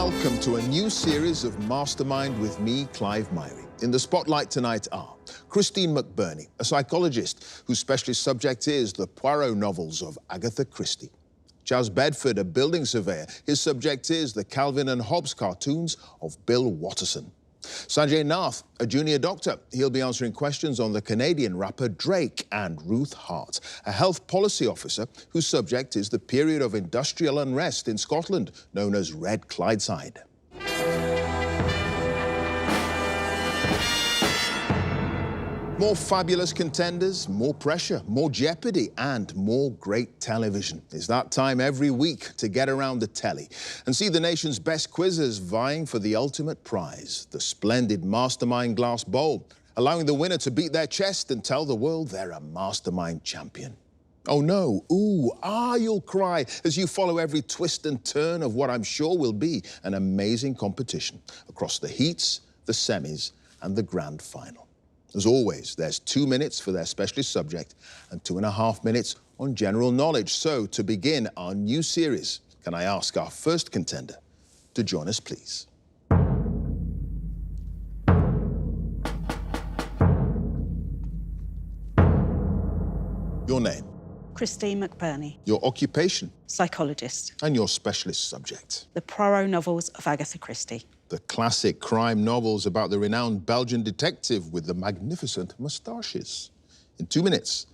Welcome to a new series of Mastermind with me, Clive Myrie. In the spotlight tonight are Christine McBurney, a psychologist whose specialist subject is the Poirot novels of Agatha Christie. Charles Bedford, a building surveyor. His subject is the Calvin and Hobbes cartoons of Bill Watterson. Sanjay Nath, a junior doctor. He'll be answering questions on the Canadian rapper Drake. And Ruth Hart, a health policy officer whose subject is the period of industrial unrest in Scotland, known as Red Clydeside. More fabulous contenders, more pressure, more jeopardy, and more great television. It's that time every week to get around the telly and see the nation's best quizzers vying for the ultimate prize, the splendid Mastermind glass bowl, allowing the winner to beat their chest and tell the world they're a Mastermind champion. Oh no, you'll cry as you follow every twist and turn of what I'm sure will be an amazing competition across the heats, the semis, and the grand final. As always, there's 2 minutes for their specialist subject and 2.5 minutes on general knowledge. So, to begin our new series, can I ask our first contender to join us, please? Your name? Christine McBurney. Your occupation? Psychologist. And your specialist subject? The Poirot novels of Agatha Christie. The classic crime novels about the renowned Belgian detective with the magnificent moustaches. In 2 minutes,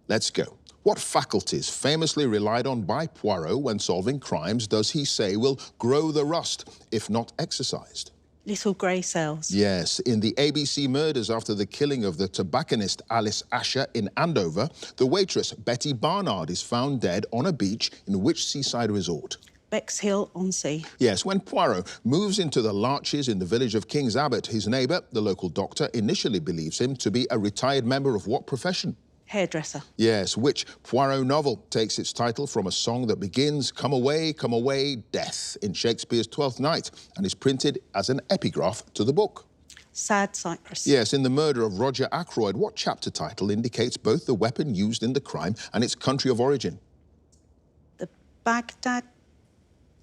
let's go. What faculties famously relied on by Poirot when solving crimes does he say will grow the rust, if not exercised? Little grey cells. Yes, in the ABC murders after the killing of the tobacconist Alice Asher in Andover, the waitress Betty Barnard is found dead on a beach in which seaside resort? Bexhill-on-Sea. Yes, when Poirot moves into the Larches in the village of King's Abbot, his neighbour, the local doctor, initially believes him to be a retired member of what profession? Hairdresser. Yes, which Poirot novel takes its title from a song that begins, come away, death, in Shakespeare's Twelfth Night, and is printed as an epigraph to the book? Sad Cypress. Yes, in the murder of Roger Ackroyd, what chapter title indicates both the weapon used in the crime and its country of origin? The Baghdad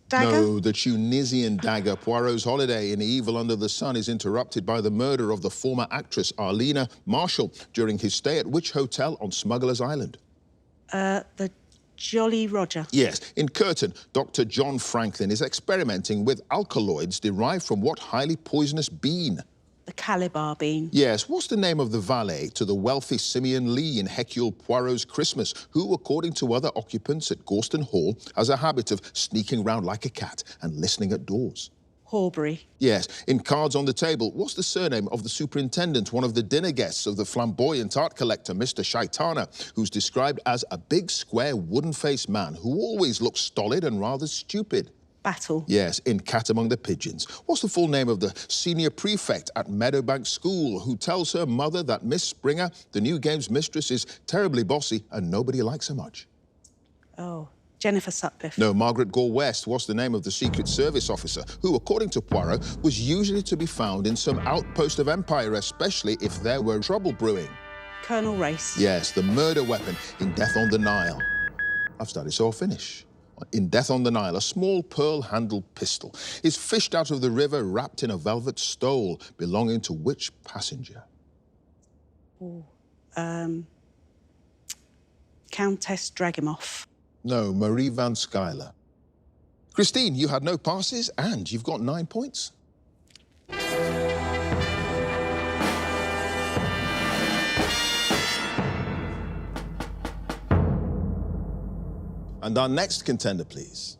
dagger? No, the Tunisian dagger. Poirot's holiday in Evil Under the Sun is interrupted by the murder of the former actress Arlena Marshall during his stay at which hotel on Smuggler's Island? The Jolly Roger. Yes, in Curtin, Dr. John Franklin is experimenting with alkaloids derived from what highly poisonous bean? The Calabar bean. Yes, what's the name of the valet to the wealthy Simeon Lee in Hercule Poirot's Christmas, who, according to other occupants at Gorston Hall, has a habit of sneaking round like a cat and listening at doors? Horbury. Yes, in Cards on the Table, what's the surname of the superintendent, one of the dinner guests of the flamboyant art collector, Mr. Shaitana, who's described as a big, square, wooden-faced man who always looks stolid and rather stupid? Battle. Yes, in Cat Among the Pigeons. What's the full name of the senior prefect at Meadowbank School who tells her mother that Miss Springer, the new game's mistress, is terribly bossy and nobody likes her much? Oh, Jennifer Sutcliffe. No, Margaret Gore West. What's the name of the Secret Service officer who, according to Poirot, was usually to be found in some outpost of Empire, especially if there were trouble brewing? Colonel Race. Yes, the murder weapon in Death on the Nile. I've started, so I'll finish. In Death on the Nile, a small pearl-handled pistol is fished out of the river wrapped in a velvet stole belonging to which passenger? Oh, Countess Dragimoff. No, Marie Van Schuyler. Christine, you had no passes and you've got 9 points. And our next contender, please.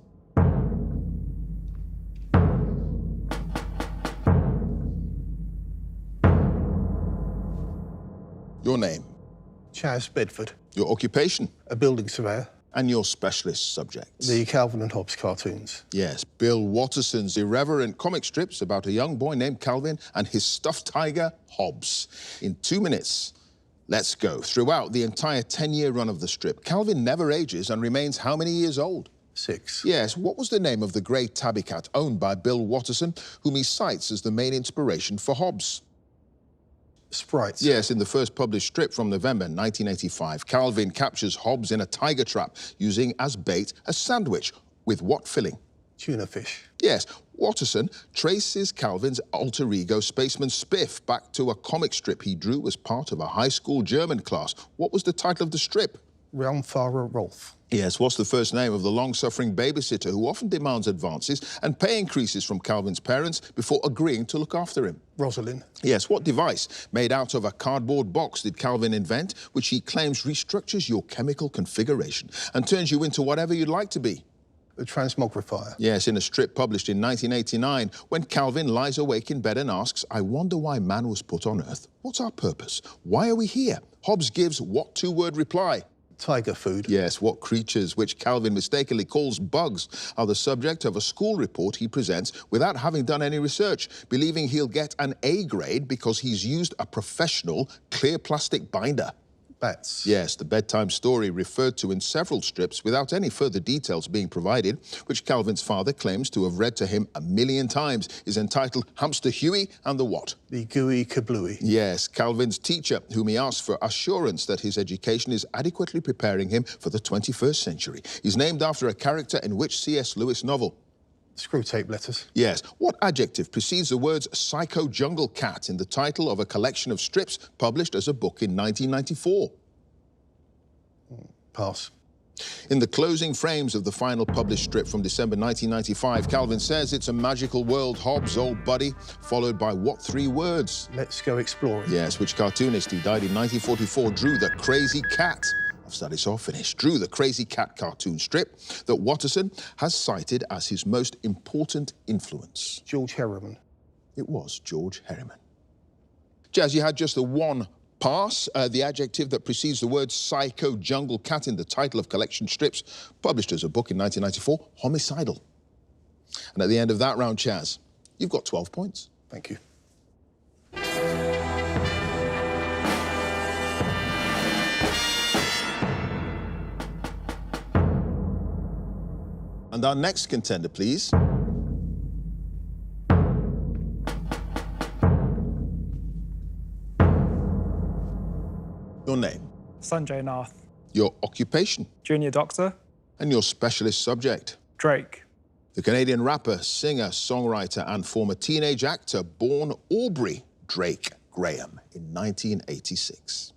Your name? Charles Bedford. Your occupation? A building surveyor. And your specialist subjects? The Calvin and Hobbes cartoons. Yes, Bill Watterson's irreverent comic strips about a young boy named Calvin and his stuffed tiger, Hobbes. In 2 minutes, let's go. Throughout the entire 10-year run of the strip, Calvin never ages and remains how many years old? 6. Yes, what was the name of the grey tabby cat owned by Bill Watterson, whom he cites as the main inspiration for Hobbes? Sprites. Yes, in the first published strip from November 1985, Calvin captures Hobbes in a tiger trap using as bait a sandwich with what filling? Tuna fish. Yes, Watterson traces Calvin's alter ego spaceman Spiff back to a comic strip he drew as part of a high school German class. What was the title of the strip? Raumfahrer Rolf. Yes, what's the first name of the long-suffering babysitter who often demands advances and pay increases from Calvin's parents before agreeing to look after him? Rosalind. Yes, what device made out of a cardboard box did Calvin invent, which he claims restructures your chemical configuration and turns you into whatever you'd like to be? The transmogrifier. Yes, in a strip published in 1989, when Calvin lies awake in bed and asks, I wonder why man was put on Earth. What's our purpose? Why are we here? Hobbes gives what two-word reply? Tiger food. Yes, what creatures, which Calvin mistakenly calls bugs, are the subject of a school report he presents without having done any research, believing he'll get an A grade because he's used a professional clear plastic binder. Bats. Yes, the bedtime story referred to in several strips without any further details being provided, which Calvin's father claims to have read to him 1,000,000 times, is entitled Hamster Huey and the What? The gooey kablooey. Yes, Calvin's teacher, whom he asks for assurance that his education is adequately preparing him for the 21st century, is named after a character in which C.S. Lewis novel? Screw tape letters. Yes. What adjective precedes the words Psycho Jungle Cat in the title of a collection of strips published as a book in 1994? Pass. In the closing frames of the final published strip from December 1995, Calvin says it's a magical world, Hobbes, old buddy, followed by what three words? Let's go exploring. Yes, which cartoonist who died in 1944 drew the Crazy Cat? I've studied, so I'll finish. Drew the Crazy Cat cartoon strip that Watterson has cited as his most important influence. George Herriman. It was George Herriman. Jazz, you had just the one pass, the adjective that precedes the word Psycho Jungle Cat in the title of collection strips, published as a book in 1994, homicidal. And at the end of that round, Chaz, you've got 12 points. Thank you. And our next contender, please. Your name. Sanjay Nath. Your occupation. Junior doctor. And your specialist subject. Drake. The Canadian rapper, singer, songwriter, and former teenage actor born Aubrey Drake Graham in 1986.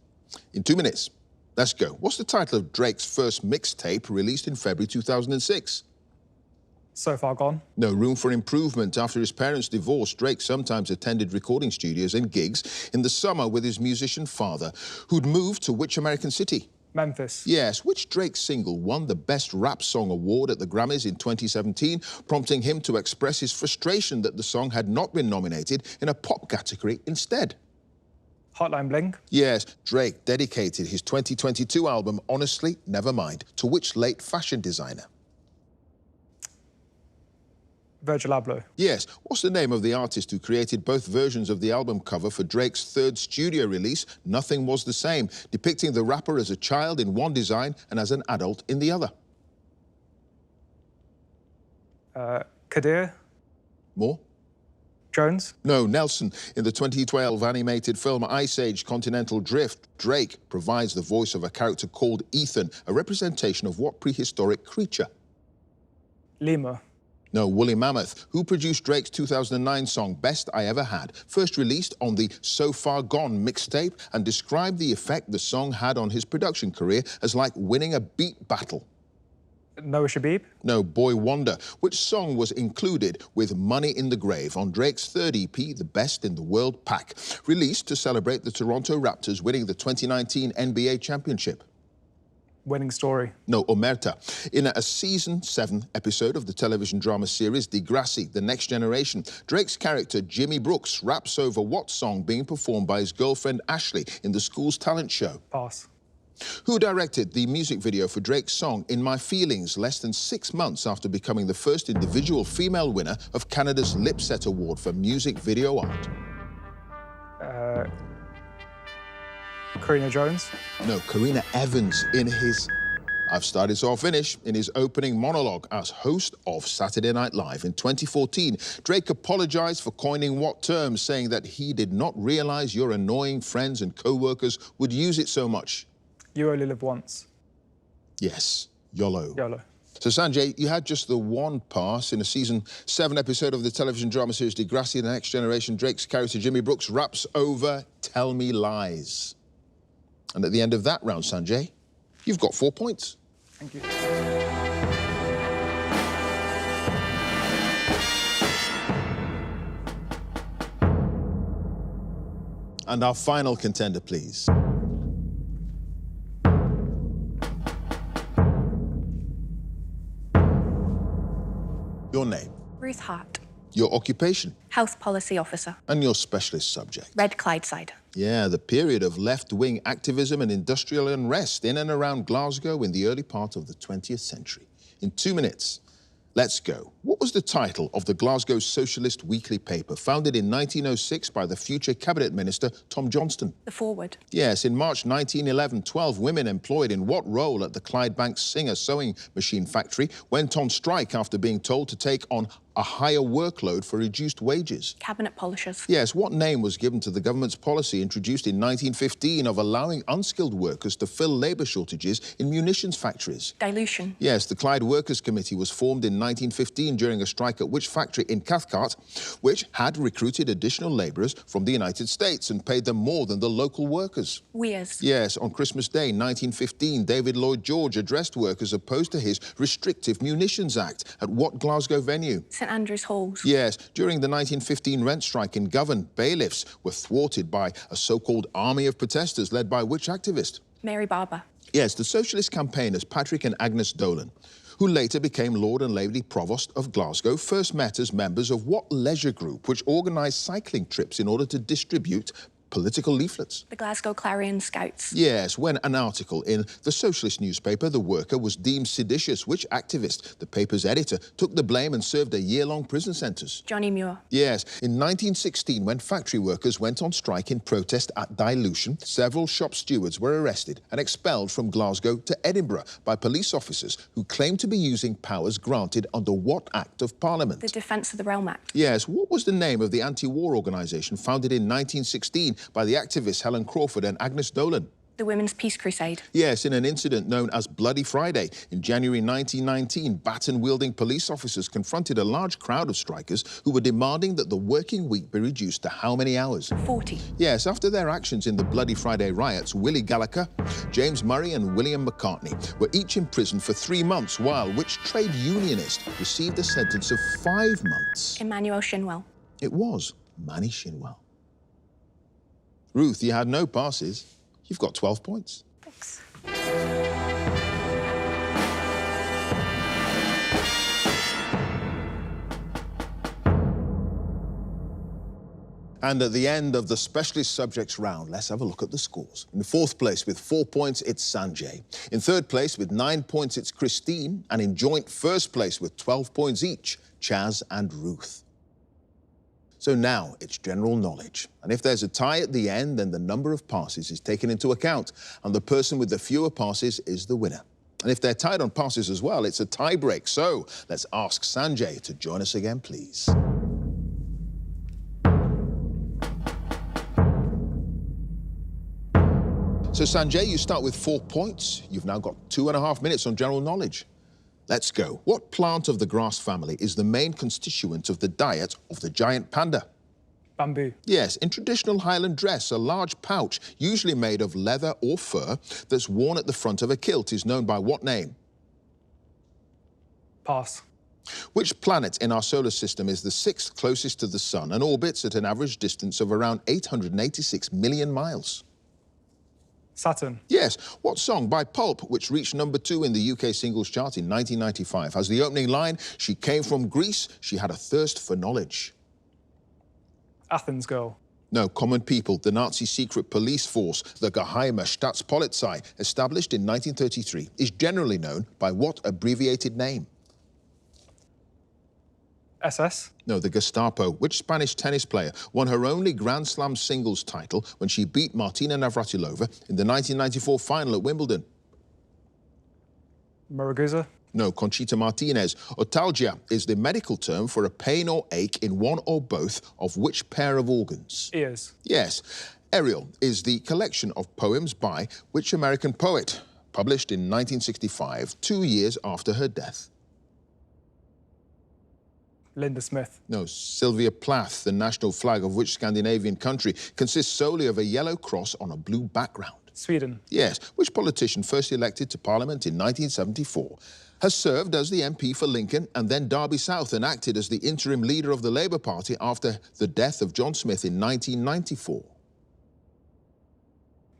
In 2 minutes, let's go. What's the title of Drake's first mixtape released in February 2006? So Far Gone. No room for improvement. After his parents' divorce, Drake sometimes attended recording studios and gigs in the summer with his musician father, who'd moved to which American city? Memphis. Yes, which Drake single won the Best Rap Song Award at the Grammys in 2017, prompting him to express his frustration that the song had not been nominated in a pop category instead? Hotline Bling. Yes, Drake dedicated his 2022 album, Honestly, Nevermind, to which late fashion designer? Virgil Abloh. Yes. What's the name of the artist who created both versions of the album cover for Drake's third studio release, Nothing Was the Same, depicting the rapper as a child in one design and as an adult in the other? Kadir. More? Jones. No, Nelson. In the 2012 animated film Ice Age Continental Drift, Drake provides the voice of a character called Ethan, a representation of what prehistoric creature? Lemur. No, Woolly Mammoth, who produced Drake's 2009 song Best I Ever Had, first released on the So Far Gone mixtape, and described the effect the song had on his production career as like winning a beat battle. Noah Shabib. No, Boy Wonder, which song was included with Money in the Grave on Drake's third EP, The Best in the World Pack, released to celebrate the Toronto Raptors winning the 2019 NBA championship? Winning Story. No, Omerta. In a season 7 episode of the television drama series Degrassi, The Next Generation, Drake's character Jimmy Brooks raps over what song being performed by his girlfriend Ashley in the school's talent show? Pass. Who directed the music video for Drake's song In My Feelings less than 6 months after becoming the first individual female winner of Canada's Lipset Award for Music Video Art? Karina Jones. No, Karina Evans in his... I've started, so I'll finish. In his opening monologue as host of Saturday Night Live in 2014, Drake apologized for coining what term, saying that he did not realize your annoying friends and co-workers would use it so much. You Only Live Once. Yes, YOLO. YOLO. So, Sanjay, you had just the one pass in a season 7 episode of the television drama series Degrassi, The Next Generation. Drake's character, Jimmy Brooks, raps over Tell Me Lies. And at the end of that round, Sanjay, you've got 4 points. Thank you. And our final contender, please. Your name, Ruth Hart, your occupation, Health Policy Officer, and your specialist subject. Red Clydeside. Yeah, the period of left-wing activism and industrial unrest in and around Glasgow in the early part of the 20th century. In 2 minutes, let's go. What was the title of the Glasgow Socialist weekly paper, founded in 1906 by the future cabinet minister Tom Johnston? The Forward. Yes, in March 1911, 12 women employed in what role at the Clydebank Singer sewing machine factory went on strike after being told to take on a higher workload for reduced wages? Cabinet Polishers. Yes, what name was given to the government's policy introduced in 1915 of allowing unskilled workers to fill labour shortages in munitions factories? Dilution. Yes, the Clyde Workers' Committee was formed in 1915 during a strike at which factory in Cathcart, which had recruited additional labourers from the United States and paid them more than the local workers. Weirs. Yes, on Christmas Day, 1915, David Lloyd George addressed workers opposed to his Restrictive Munitions Act at what Glasgow venue? St Andrews Halls. Yes, during the 1915 rent strike in Govan, bailiffs were thwarted by a so-called army of protesters led by which activist? Mary Barber. Yes, the socialist campaigners Patrick and Agnes Dolan, who later became Lord and Lady Provost of Glasgow, first met as members of what leisure group which organised cycling trips in order to distribute political leaflets? The Glasgow Clarion Scouts. Yes, when an article in the socialist newspaper, The Worker, was deemed seditious, which activist, the paper's editor, took the blame and served a year-long prison sentence? Johnny Muir. Yes, in 1916, when factory workers went on strike in protest at dilution, several shop stewards were arrested and expelled from Glasgow to Edinburgh by police officers who claimed to be using powers granted under what Act of Parliament? The Defence of the Realm Act. Yes, what was the name of the anti-war organisation founded in 1916 by the activists Helen Crawford and Agnes Dolan? The Women's Peace Crusade. Yes, in an incident known as Bloody Friday. In January 1919, baton-wielding police officers confronted a large crowd of strikers who were demanding that the working week be reduced to how many hours? 40. Yes, after their actions in the Bloody Friday riots, Willie Gallagher, James Murray and William McCartney were each imprisoned for 3 months, while which trade unionist received a sentence of 5 months? Emmanuel Shinwell. It was Manny Shinwell. Ruth, you had no passes. You've got 12 points. Thanks. And at the end of the specialist subjects round, let's have a look at the scores. In 4th place with 4 points, it's Sanjay. In 3rd place with 9 points, it's Christine. And in joint 1st place with 12 points each, Chaz and Ruth. So now it's general knowledge. And if there's a tie at the end, then the number of passes is taken into account, and the person with the fewer passes is the winner. And if they're tied on passes as well, it's a tie break. So let's ask Sanjay to join us again, please. So Sanjay, you start with 4 points. You've now got 2.5 minutes on general knowledge. Let's go. What plant of the grass family is the main constituent of the diet of the giant panda? Bamboo. Yes, in traditional Highland dress, a large pouch, usually made of leather or fur, that's worn at the front of a kilt is known by what name? Pass. Which planet in our solar system is the 6th closest to the sun and orbits at an average distance of around 886 million miles? Saturn. Yes. What song by Pulp, which reached #2 in the UK singles chart in 1995, has the opening line, "She came from Greece, she had a thirst for knowledge"? Athens Girl. No, Common People, the Nazi secret police force, the Geheime Staatspolizei, established in 1933, is generally known by what abbreviated name? SS. No, the Gestapo. Which Spanish tennis player won her only Grand Slam singles title when she beat Martina Navratilova in the 1994 final at Wimbledon? Muguruza. No, Conchita Martinez. Otalgia is the medical term for a pain or ache in one or both of which pair of organs? Ears. Yes. Ariel is the collection of poems by which American poet? published in 1965, 2 years after her death? Linda Smith. No, Sylvia Plath, the national flag of which Scandinavian country consists solely of a yellow cross on a blue background? Sweden. Yes, which politician first elected to Parliament in 1974 has served as the MP for Lincoln and then Derby South and acted as the interim leader of the Labour Party after the death of John Smith in 1994?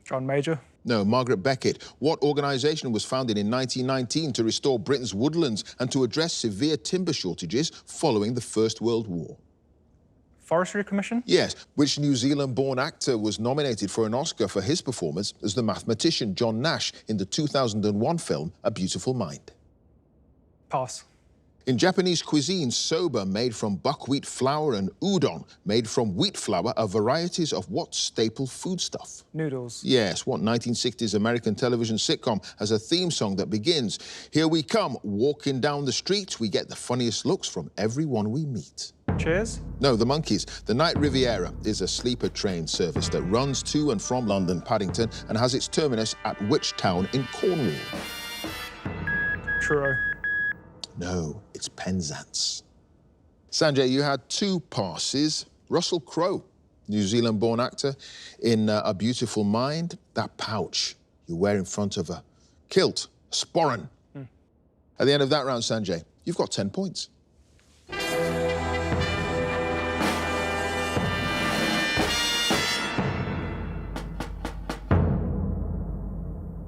John Major. No, Margaret Beckett. What organisation was founded in 1919 to restore Britain's woodlands and to address severe timber shortages following the First World War? Forestry Commission. Yes, which New Zealand-born actor was nominated for an Oscar for his performance as the mathematician John Nash in the 2001 film A Beautiful Mind? Pass. In Japanese cuisine, soba made from buckwheat flour and udon made from wheat flour are varieties of what staple foodstuff? Noodles. Yes, what 1960s American television sitcom has a theme song that begins, "Here we come, walking down the street, we get the funniest looks from everyone we meet"? Cheers. No, the Monkees. The Night Riviera is a sleeper train service that runs to and from London Paddington and has its terminus at which town in Cornwall? Truro. No, it's Penzance. Sanjay, you had 2 passes. Russell Crowe, New Zealand-born actor in A Beautiful Mind. That pouch you wear in front of a kilt, a sporran. At the end of that round, Sanjay, you've got 10 points.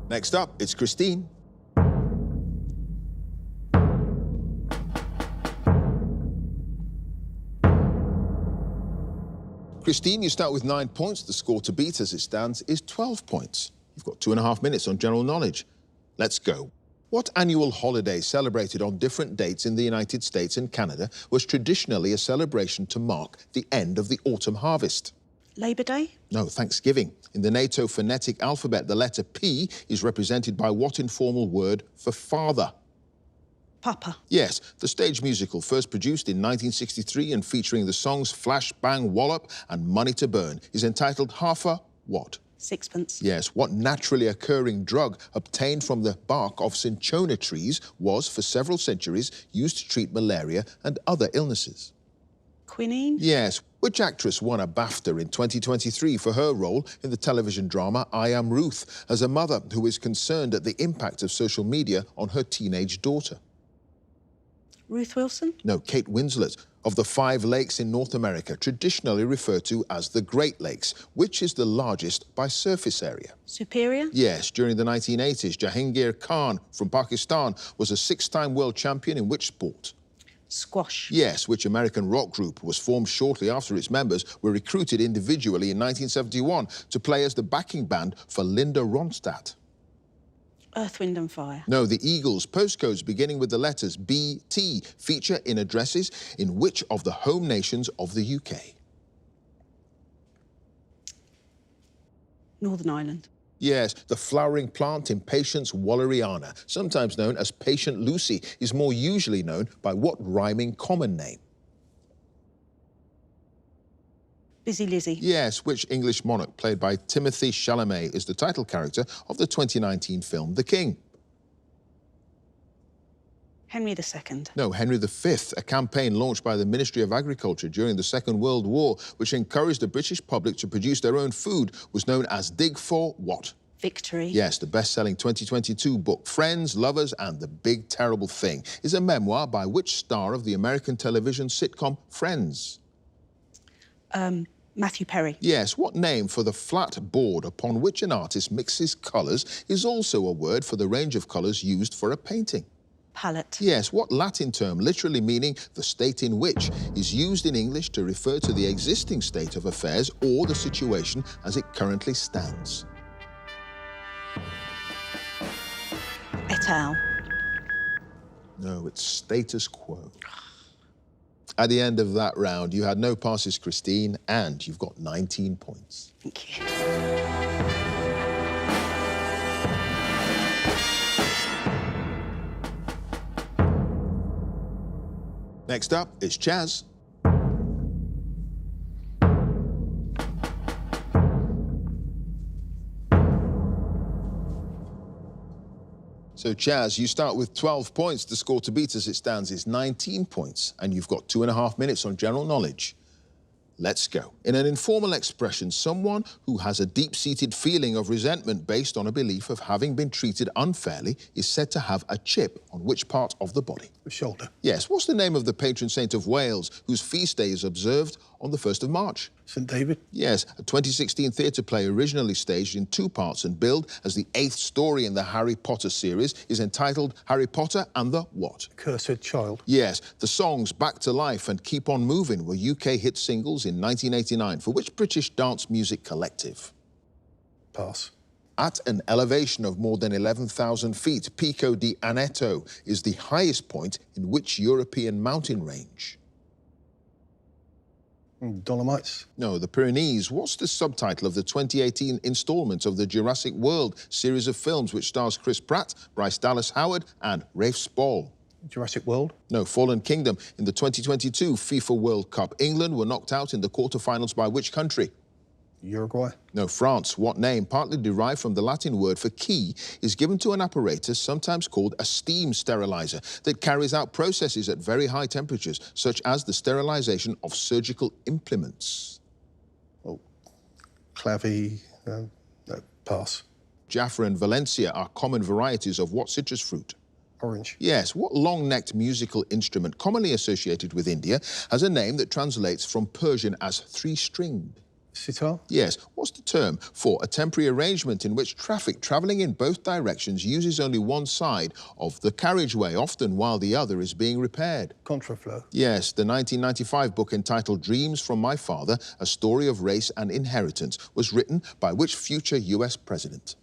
Next up, it's Christine. Christine, you start with 9 points. The score to beat as it stands is 12 points. You've got 2.5 minutes on general knowledge. Let's go. What annual holiday celebrated on different dates in the United States and Canada was traditionally a celebration to mark the end of the autumn harvest? Labour Day? No, Thanksgiving. In the NATO phonetic alphabet, the letter P is represented by what informal word for father? Papa. Yes, the stage musical, first produced in 1963 and featuring the songs Flash, Bang, Wallop and Money to Burn, is entitled Half a what? Sixpence. Yes, what naturally occurring drug obtained from the bark of cinchona trees was, for several centuries, used to treat malaria and other illnesses? Quinine? Yes, which actress won a BAFTA in 2023 for her role in the television drama I Am Ruth, as a mother who is concerned at the impact of social media on her teenage daughter? Ruth Wilson? No, Kate Winslet. Of the 5 lakes in North America, traditionally referred to as the Great Lakes, which is the largest by surface area? Superior? Yes, during the 1980s, Jahangir Khan from Pakistan was a 6-time world champion in which sport? Squash. Yes, which American rock group was formed shortly after its members were recruited individually in 1971 to play as the backing band for Linda Ronstadt? Earth, Wind and Fire. No, the Eagles' postcodes beginning with the letters BT feature in addresses in which of the home nations of the UK? Northern Ireland. Yes, the flowering plant Impatiens walleriana, sometimes known as Patient Lucy, is more usually known by what rhyming common name? Busy Lizzie. Yes, which English monarch played by Timothée Chalamet is the title character of the 2019 film The King? Henry II. No, Henry V, a campaign launched by the Ministry of Agriculture during the Second World War, which encouraged the British public to produce their own food, was known as Dig for what? Victory. Yes, the best-selling 2022 book Friends, Lovers and the Big Terrible Thing is a memoir by which star of the American television sitcom Friends? Matthew Perry. Yes, what name for the flat board upon which an artist mixes colours is also a word for the range of colours used for a painting? Palette. Yes, what Latin term, literally meaning the state in which, is used in English to refer to the existing state of affairs or the situation as it currently stands? Et al. No, it's status quo. At the end of that round, you had no passes, Christine, and you've got 19 points. Thank you. Next up is Chaz. So, Chaz, you start with 12 points. The score to beat as it stands is 19 points, and you've got 2.5 minutes on general knowledge. Let's go. In an informal expression, someone who has a deep-seated feeling of resentment based on a belief of having been treated unfairly is said to have a chip on which part of the body? The shoulder. Yes. What's the name of the patron saint of Wales, whose feast day is observed on the 1st of March? St. David. Yes, a 2016 theatre play originally staged in 2 parts and billed as the 8th story in the Harry Potter series is entitled Harry Potter and the what? Cursed Child. Yes, the songs Back to Life and Keep On Moving were UK hit singles in 1989 for which British dance music collective? Pass. At an elevation of more than 11,000 feet, Pico di Aneto is the highest point in which European mountain range? Dolomites. No, the Pyrenees. What's the subtitle of the 2018 installment of the Jurassic World series of films which stars Chris Pratt, Bryce Dallas Howard and Rafe Spall? Jurassic World. No, Fallen Kingdom. In the 2022 FIFA World Cup, England were knocked out in the quarterfinals by which country? Uruguay. No, France. What name, partly derived from the Latin word for key, is given to an apparatus sometimes called a steam sterilizer that carries out processes at very high temperatures, such as the sterilization of surgical implements? Oh, Clavi. No, pass. Jaffa and Valencia are common varieties of what citrus fruit? Orange. Yes. What long-necked musical instrument commonly associated with India has a name that translates from Persian as three-stringed? Sitar. Yes. What's the term for a temporary arrangement in which traffic travelling in both directions uses only one side of the carriageway, often while the other is being repaired? Contraflow. Yes. The 1995 book entitled Dreams from My Father, A Story of Race and Inheritance was written by which future US president?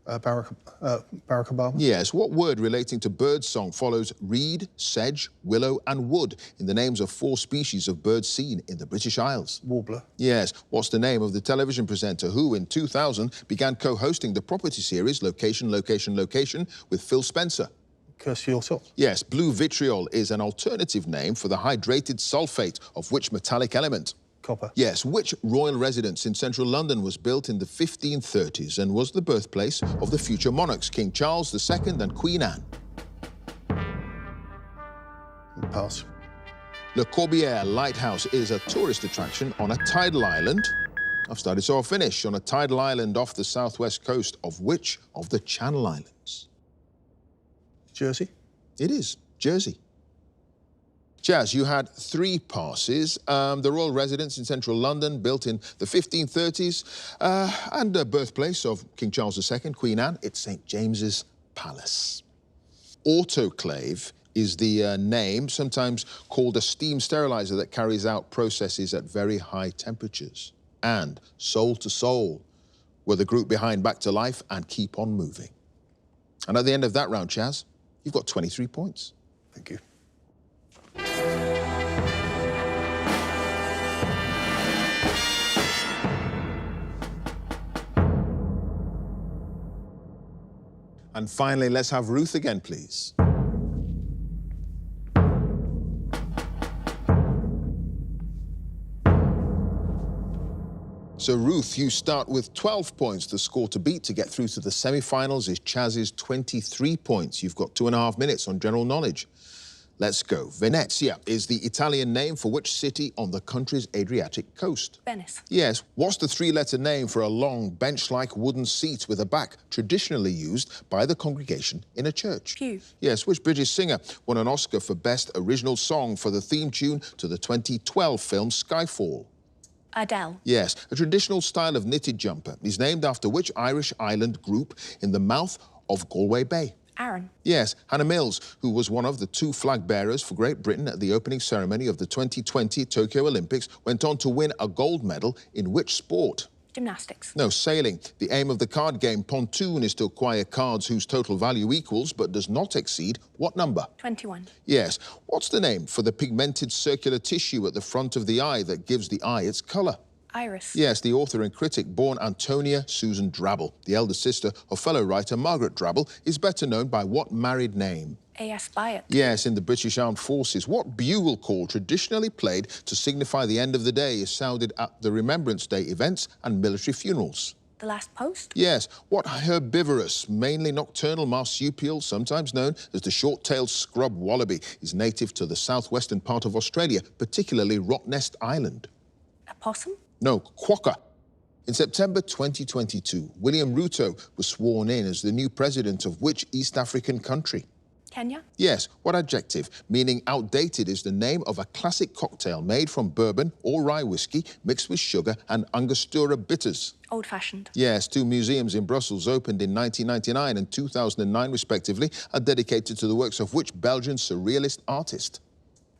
Barack Obama. Yes. What word relating to birdsong follows reed, sedge, willow and wood in the names of 4 species of birds seen in the British Isles? Warbler. Yes. What's the name of the television presenter who, in 2000, began co-hosting the property series Location, Location, Location with Phil Spencer? Kirsty Allsopp. Yes. Blue vitriol is an alternative name for the hydrated sulfate of which metallic element? Copper. Yes. Which royal residence in central London was built in the 1530s and was the birthplace of the future monarchs, King Charles II and Queen Anne? Pass. Le Corbière Lighthouse is a tourist attraction on a tidal island. I've started, so I'll finish. On a tidal island off the southwest coast of which of the Channel Islands? Jersey. It is Jersey. Chaz, you had 3 passes. The royal residence in central London, built in the 1530s, and the birthplace of King Charles II, Queen Anne, it's St. James's Palace. Autoclave is the name, sometimes called a steam sterilizer that carries out processes at very high temperatures. And Soul to Soul were the group behind Back to Life and Keep On Moving. And at the end of that round, Chaz, you've got 23 points. Thank you. And finally, let's have Ruth again, please. So, Ruth, you start with 12 points. The score to beat to get through to the semi-finals is Chaz's 23 points. You've got 2.5 minutes on general knowledge. Let's go. Venezia is the Italian name for which city on the country's Adriatic coast? Venice. Yes. What's the 3-letter name for a long, bench-like wooden seat with a back traditionally used by the congregation in a church? Pew. Yes. Which British singer won an Oscar for Best Original Song for the theme tune to the 2012 film Skyfall? Adele. Yes. A traditional style of knitted jumper is named after which Irish island group in the mouth of Galway Bay? Aaron. Yes, Hannah Mills, who was one of the 2 flag bearers for Great Britain at the opening ceremony of the 2020 Tokyo Olympics, went on to win a gold medal in which sport? Gymnastics. No, sailing. The aim of the card game Pontoon is to acquire cards whose total value equals but does not exceed what number? 21. Yes. What's the name for the pigmented circular tissue at the front of the eye that gives the eye its colour? Iris. Yes, the author and critic born Antonia Susan Drabble. The elder sister of fellow writer Margaret Drabble is better known by what married name? A.S. Byatt. Yes, in the British Armed Forces. What bugle call traditionally played to signify the end of the day is sounded at the Remembrance Day events and military funerals? The last post? Yes. What herbivorous, mainly nocturnal marsupial, sometimes known as the short-tailed scrub wallaby, is native to the southwestern part of Australia, particularly Rottnest Island? A possum? No, quokka. In September 2022, William Ruto was sworn in as the new president of which East African country? Kenya? Yes. What adjective, meaning outdated, is the name of a classic cocktail made from bourbon or rye whiskey mixed with sugar and Angostura bitters? Old-fashioned. Yes, 2 museums in Brussels opened in 1999 and 2009, respectively, are dedicated to the works of which Belgian surrealist artist?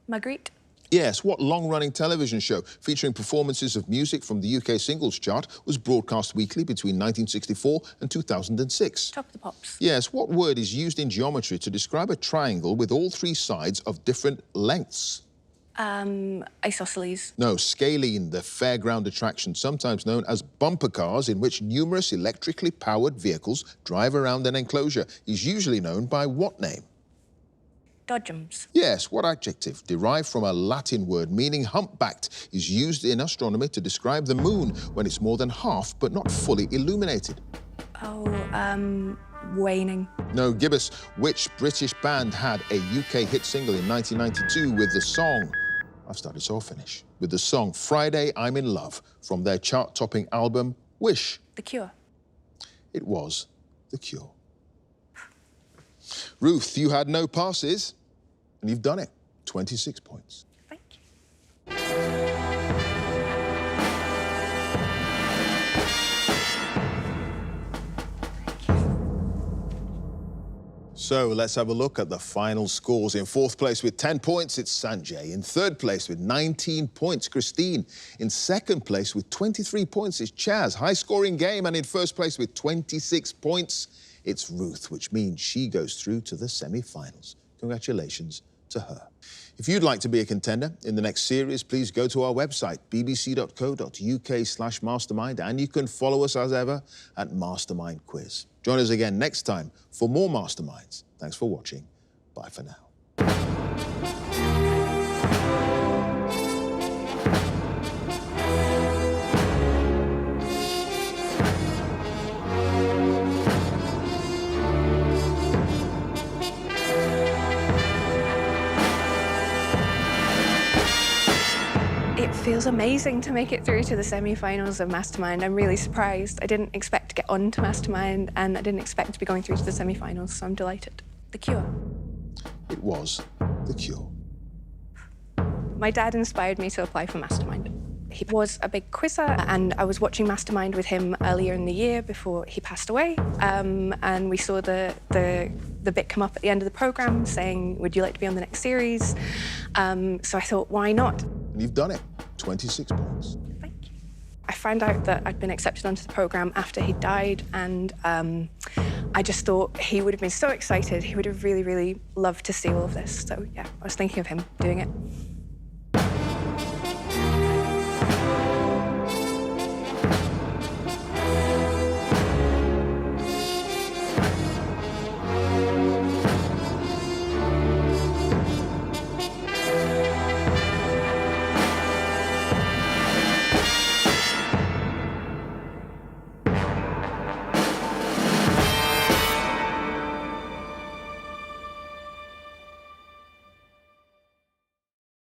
Magritte? Yes, what long-running television show featuring performances of music from the UK singles chart was broadcast weekly between 1964 and 2006? Top of the Pops? Yes, what word is used in geometry to describe a triangle with all 3 sides of different lengths? Isosceles? No, scalene, the fairground attraction, sometimes known as bumper cars, in which numerous electrically powered vehicles drive around an enclosure, is usually known by what name? Dodgems? Yes, what adjective, derived from a Latin word meaning humpbacked, is used in astronomy to describe the moon when it's more than half but not fully illuminated? Oh, waning. No, Gibbous. Which British band had a UK hit single in 1992 with the song, I've started so I'll finish, with the song Friday I'm in Love from their chart-topping album Wish? The Cure? It was The Cure. Ruth, you had no passes, and you've done it. 26 points. Thank you. So let's have a look at the final scores. In 4th place with 10 points, it's Sanjay. In 3rd place with 19 points, Christine. In 2nd place with 23 points, it's Chaz. High-scoring game. And in 1st place with 26 points, it's Ruth, which means she goes through to the semi-finals. Congratulations to her. If you'd like to be a contender in the next series, please go to our website, bbc.co.uk/mastermind, and you can follow us as ever at Mastermind Quiz. Join us again next time for more Masterminds. Thanks for watching. Bye for now. It feels amazing to make it through to the semi-finals of Mastermind. I'm really surprised. I didn't expect to get on to Mastermind, and I didn't expect to be going through to the semi-finals, so I'm delighted. The Cure? It was The Cure. My dad inspired me to apply for Mastermind. He was a big quizzer, and I was watching Mastermind with him earlier in the year before he passed away. And we saw the bit come up at the end of the programme saying, would you like to be on the next series? So I thought, why not? And you've done it. 26 points. Thank you. I found out that I'd been accepted onto the programme after he died, and I just thought he would have been so excited. He would have really, really loved to see all of this. So yeah, I was thinking of him doing it.